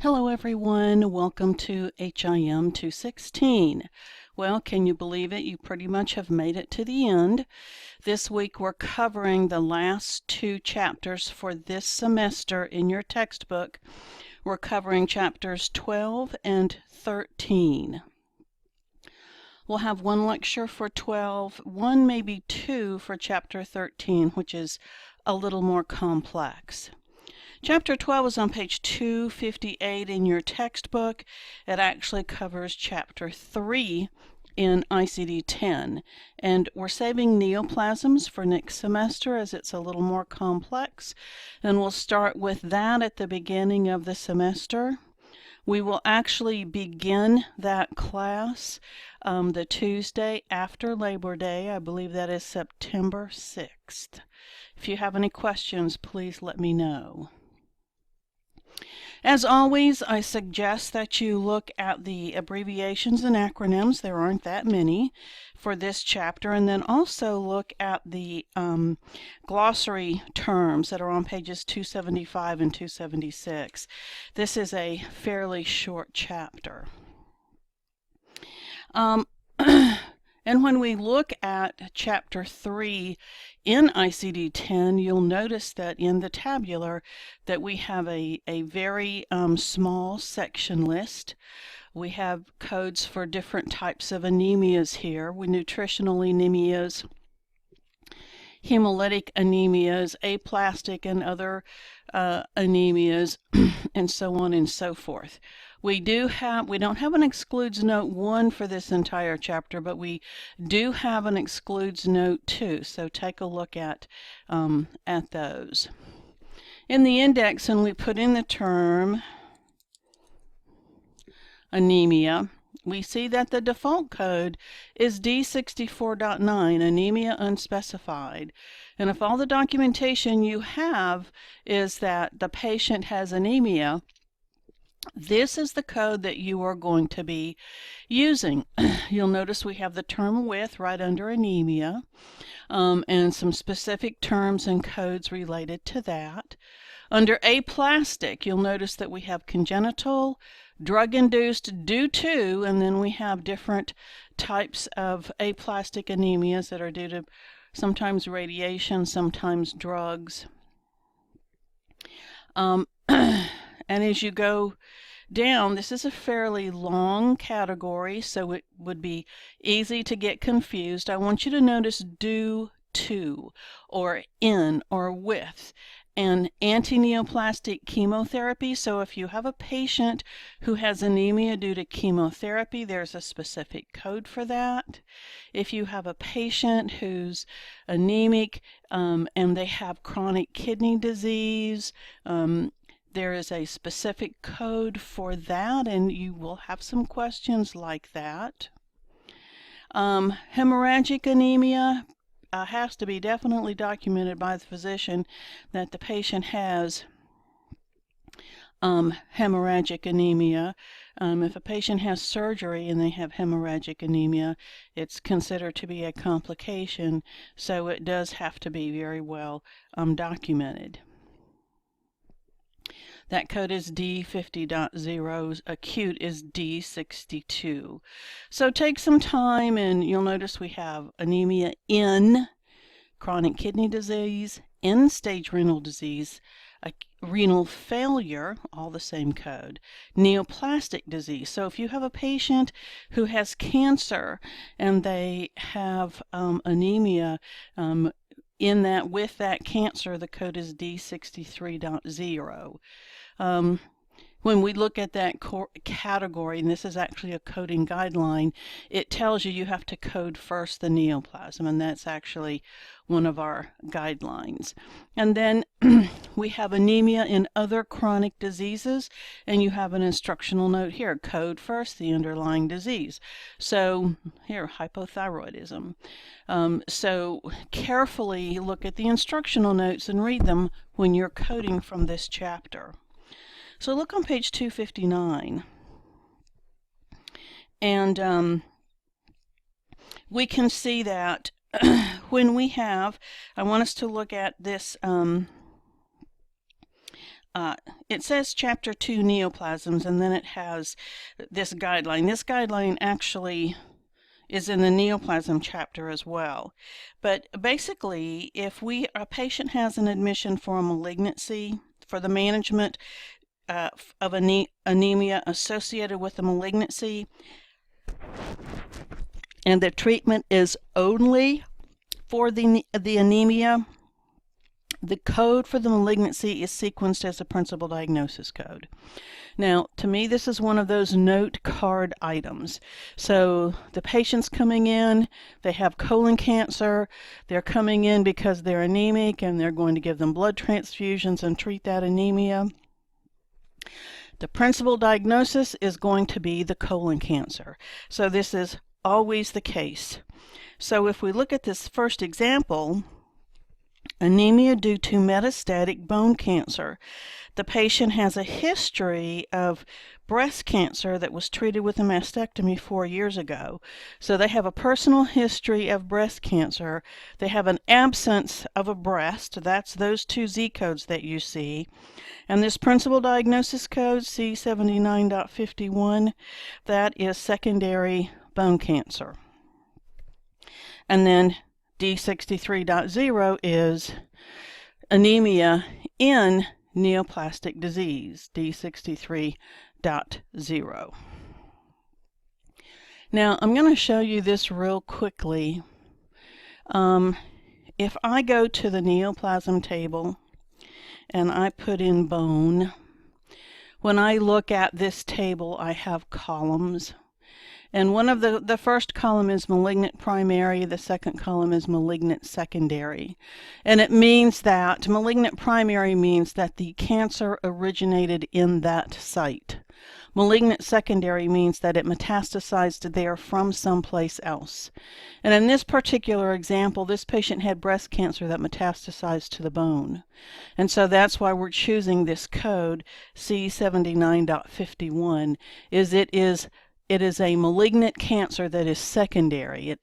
Hello everyone, welcome to HIM 216. Well, can you believe it? You pretty much have made it to the end. This week we're covering the last two chapters for this semester in your textbook. We're covering chapters 12 and 13. We'll have one lecture for 12, one maybe two for chapter 13, which is a little more complex. Chapter 12 is on page 258 in your textbook. It actually covers chapter 3 in ICD-10. And we're saving neoplasms for next semester as it's a little more complex. And we'll start with that at the beginning of the semester. We will actually begin that class the Tuesday after Labor Day. I believe that is September 6th. If you have any questions, please let me know. As always, I suggest that you look at the abbreviations and acronyms, there aren't that many, for this chapter, and then also look at the glossary terms that are on pages 275 and 276. This is a fairly short chapter. And when we look at chapter 3 in ICD-10, you'll notice that in the tabular that we have a very small section list. We have codes for different types of anemias here. Nutritional anemias, hemolytic anemias, aplastic and other anemias, and so on and so forth. We don't have an excludes note 1 for this entire chapter, but we do have an excludes note 2, so take a look at those. In the index, and we put in the term anemia, we see that the default code is D64.9, anemia unspecified. And if all the documentation you have is that the patient has anemia, this is the code that you are going to be using. You'll notice we have the term with right under anemia, and some specific terms and codes related to that. Under aplastic, you'll notice that we have congenital, drug-induced, due to, and then we have different types of aplastic anemias that are due to sometimes radiation, sometimes drugs. And as you go down, this is a fairly long category, so it would be easy to get confused. I want you to notice due to, or in, or with, and anti-neoplastic chemotherapy. So if you have a patient who has anemia due to chemotherapy, there's a specific code for that. If you have a patient who's anemic and they have chronic kidney disease, there is a specific code for that, and you will have some questions like that. Hemorrhagic anemia has to be definitely documented by the physician that the patient has hemorrhagic anemia. If a patient has surgery and they have hemorrhagic anemia, it's considered to be a complication, so it does have to be very well documented. That code is D50.0, acute is D62. So take some time and you'll notice we have anemia in chronic kidney disease, end-stage renal disease, renal failure, all the same code, neoplastic disease. So if you have a patient who has cancer and they have anemia, with that cancer, the code is D63.0. When we look at that category, and this is actually a coding guideline, it tells you have to code first the neoplasm, and that's actually one of our guidelines. And then we have anemia in other chronic diseases, and you have an instructional note here, code first the underlying disease. So here, hypothyroidism. So carefully look at the instructional notes and read them when you're coding from this chapter. So look on page 259, and we can see that when we have, I want us to look at this it says Chapter 2 neoplasms, and then it has this guideline. This guideline actually is in the neoplasm chapter as well. But basically, if a patient has an admission for a malignancy, for the management of anemia associated with a malignancy, and the treatment is only for the anemia, the code for the malignancy is sequenced as a principal diagnosis code. Now, to me, this is one of those note card items. So the patient's coming in, they have colon cancer, they're coming in because they're anemic, and they're going to give them blood transfusions and treat that anemia. The principal diagnosis is going to be the colon cancer. So this is always the case. So if we look at this first example, anemia due to metastatic bone cancer. The patient has a history of breast cancer that was treated with a mastectomy 4 years ago. So they have a personal history of breast cancer. They have an absence of a breast. That's those two Z codes that you see. And this principal diagnosis code, C79.51, that is secondary bone cancer. And then D63.0 is anemia in neoplastic disease, D63.0. Now, I'm going to show you this real quickly. If I go to the neoplasm table and I put in bone, when I look at this table, I have columns. And one of the first column is malignant primary, the second column is malignant secondary. And it means that malignant primary means that the cancer originated in that site. Malignant secondary means that it metastasized there from someplace else. And in this particular example, this patient had breast cancer that metastasized to the bone. And so that's why we're choosing this code, C79.51, it is a malignant cancer that is secondary. It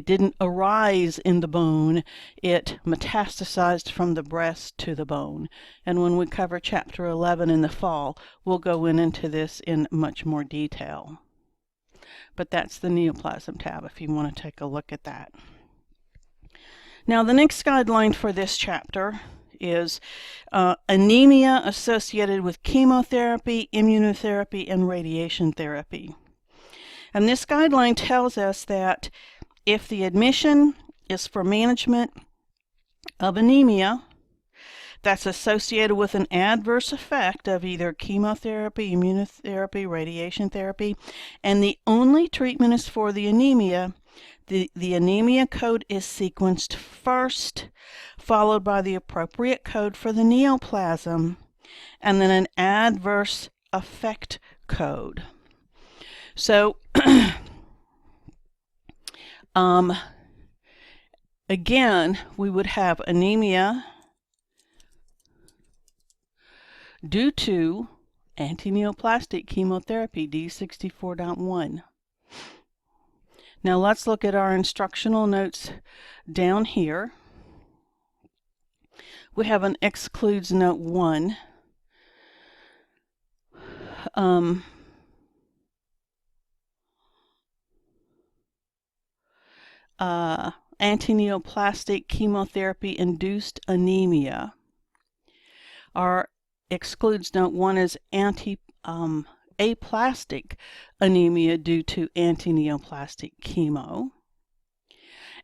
didn't arise in the bone, it metastasized from the breast to the bone. And when we cover Chapter 11 in the fall, we'll go into this in much more detail. But that's the neoplasm tab if you want to take a look at that. Now the next guideline for this chapter is anemia associated with chemotherapy, immunotherapy, and radiation therapy. And this guideline tells us that if the admission is for management of anemia that's associated with an adverse effect of either chemotherapy, immunotherapy, radiation therapy, and the only treatment is for the anemia, the anemia code is sequenced first, followed by the appropriate code for the neoplasm, and then an adverse effect code. So, again, we would have anemia due to antineoplastic chemotherapy, D64.1. Now let's look at our instructional notes down here. We have an excludes note 1. Antineoplastic chemotherapy induced anemia. Our excludes note 1 is aplastic anemia due to antineoplastic chemo.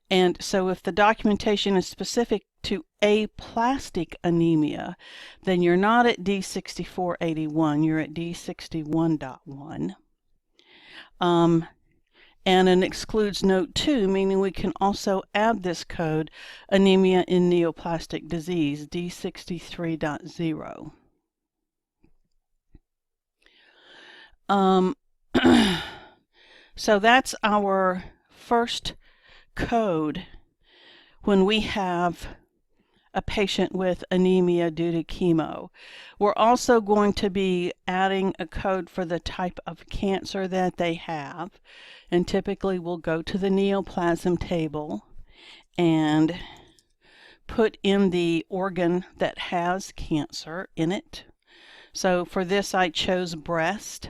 And so if the documentation is specific to aplastic anemia, then you're not at D6481, you're at D61.1. And an excludes note 2, meaning we can also add this code, anemia in neoplastic disease, D63.0. So that's our first code when we have a patient with anemia due to chemo. We're also going to be adding a code for the type of cancer that they have, and typically we'll go to the neoplasm table and put in the organ that has cancer in it. So for this I chose breast,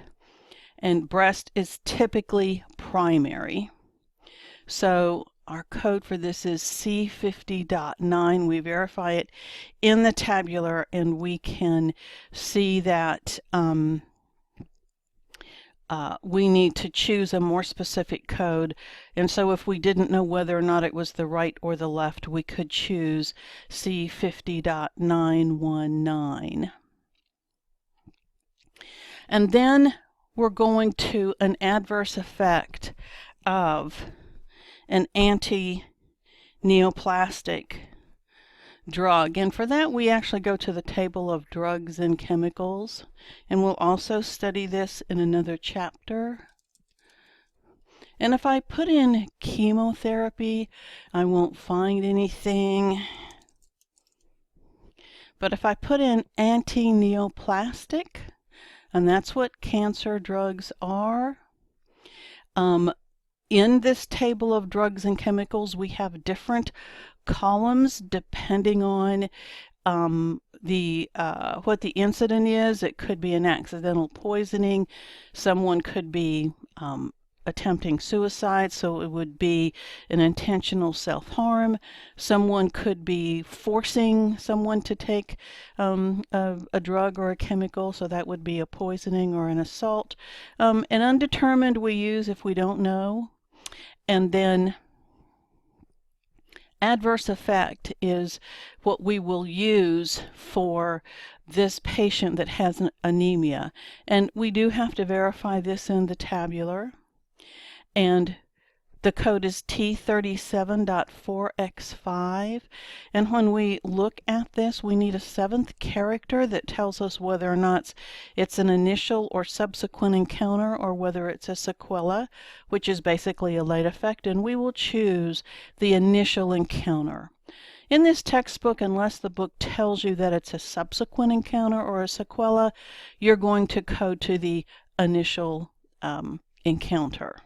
and breast is typically primary. So our code for this is C50.9. We verify it in the tabular, and we can see that we need to choose a more specific code. And so if we didn't know whether or not it was the right or the left, we could choose C50.919. And then we're going to an adverse effect of an anti-neoplastic drug. And for that, we actually go to the table of drugs and chemicals. And we'll also study this in another chapter. And if I put in chemotherapy, I won't find anything. But if I put in anti-neoplastic, and that's what cancer drugs are, in this table of drugs and chemicals, we have different columns depending on what the incident is. It could be an accidental poisoning. Someone could be attempting suicide, so it would be an intentional self-harm. Someone could be forcing someone to take a drug or a chemical, so that would be a poisoning or an assault. An undetermined we use if we don't know. And then adverse effect is what we will use for this patient that has an anemia. And we do have to verify this in the tabular. And the code is T37.4X5. And when we look at this, we need a 7th character that tells us whether or not it's an initial or subsequent encounter, or whether it's a sequela, which is basically a late effect. And we will choose the initial encounter. In this textbook, unless the book tells you that it's a subsequent encounter or a sequela, you're going to code to the initial encounter.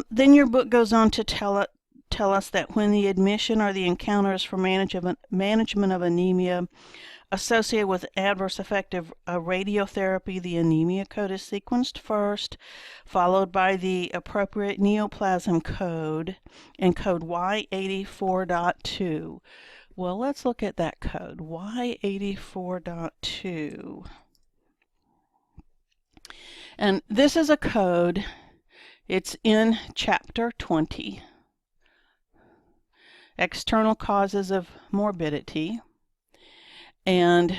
Then your book goes on to tell us that when the admission or the encounters for management of anemia associated with adverse effect of radiotherapy, the anemia code is sequenced first, followed by the appropriate neoplasm code and code Y84.2. Well, let's look at that code, Y84.2. And this is a code. It's in Chapter 20, External Causes of Morbidity, and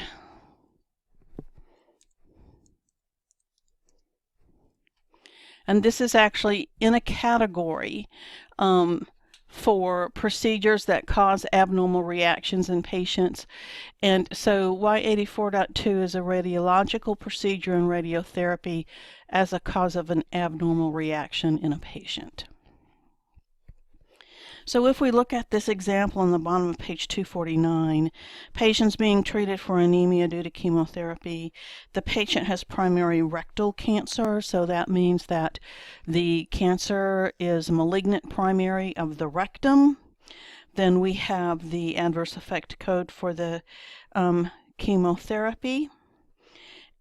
this is actually in a category for procedures that cause abnormal reactions in patients. And so Y84.2 is a radiological procedure in radiotherapy as a cause of an abnormal reaction in a patient. So if we look at this example on the bottom of page 249, patients being treated for anemia due to chemotherapy, the patient has primary rectal cancer, so that means that the cancer is malignant primary of the rectum. Then we have the adverse effect code for the chemotherapy,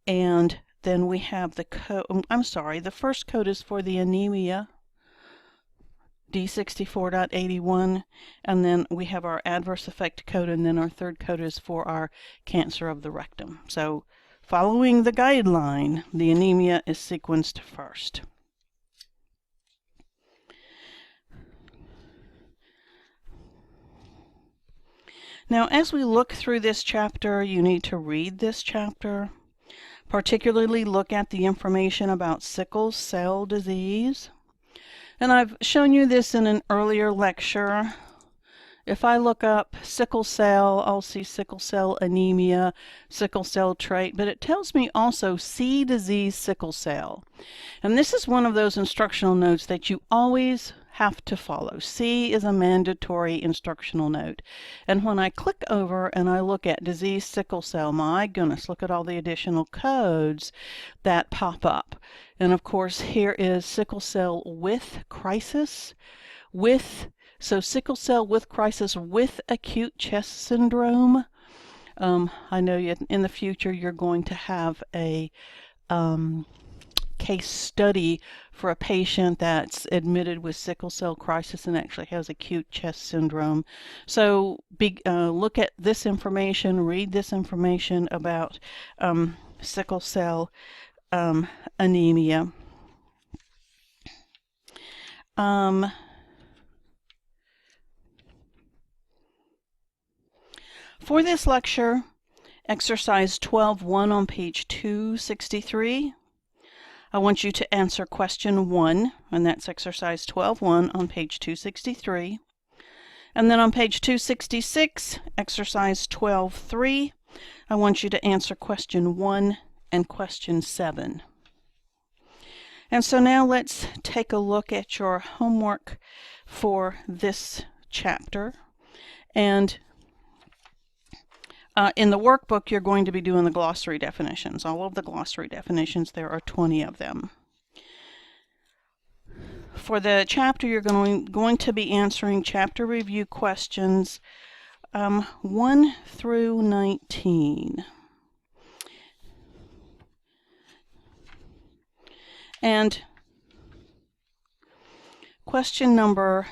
and then we have the code, the first code is for the anemia, D64.81, and then we have our adverse effect code, and then our third code is for our cancer of the rectum. So following the guideline, the anemia is sequenced first. Now, as we look through this chapter, you need to read this chapter, particularly look at the information about sickle cell disease. And I've shown you this in an earlier lecture. If I look up sickle cell, I'll see sickle cell anemia, sickle cell trait, but it tells me also C disease sickle cell. And this is one of those instructional notes that you always have to follow. C is a mandatory instructional note. And when I click over and I look at disease sickle cell, my goodness, look at all the additional codes that pop up. And of course, here is sickle cell with crisis, with So sickle cell with crisis with acute chest syndrome. I know in the future you're going to have a case study for a patient that's admitted with sickle cell crisis and actually has acute chest syndrome. So look at this information, read this information about sickle cell anemia. For this lecture, exercise 12.1 on page 263, I want you to answer question 1, and that's exercise 12.1 on page 263. And then on page 266, exercise 12.3, I want you to answer question 1 and question 7. And so now let's take a look at your homework for this chapter. And in the workbook, you're going to be doing the glossary definitions. All of the glossary definitions, there are 20 of them. For the chapter, you're going to be answering chapter review questions 1 through 19. And question number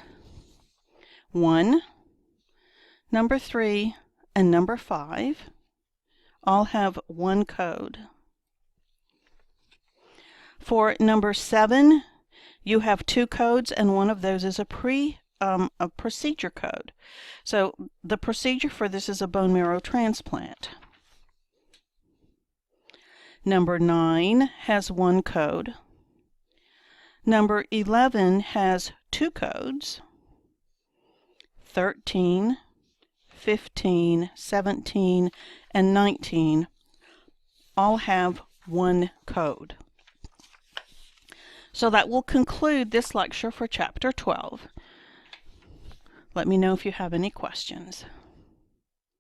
1, number 3, and number 5 all have one code. For number 7, you have 2 codes, and one of those is a procedure code. So the procedure for this is a bone marrow transplant. Number 9 has 1 code. Number 11 has 2 codes. 13, 15, 17, and 19 all have 1 code. So that will conclude this lecture for chapter 12. Let me know if you have any questions.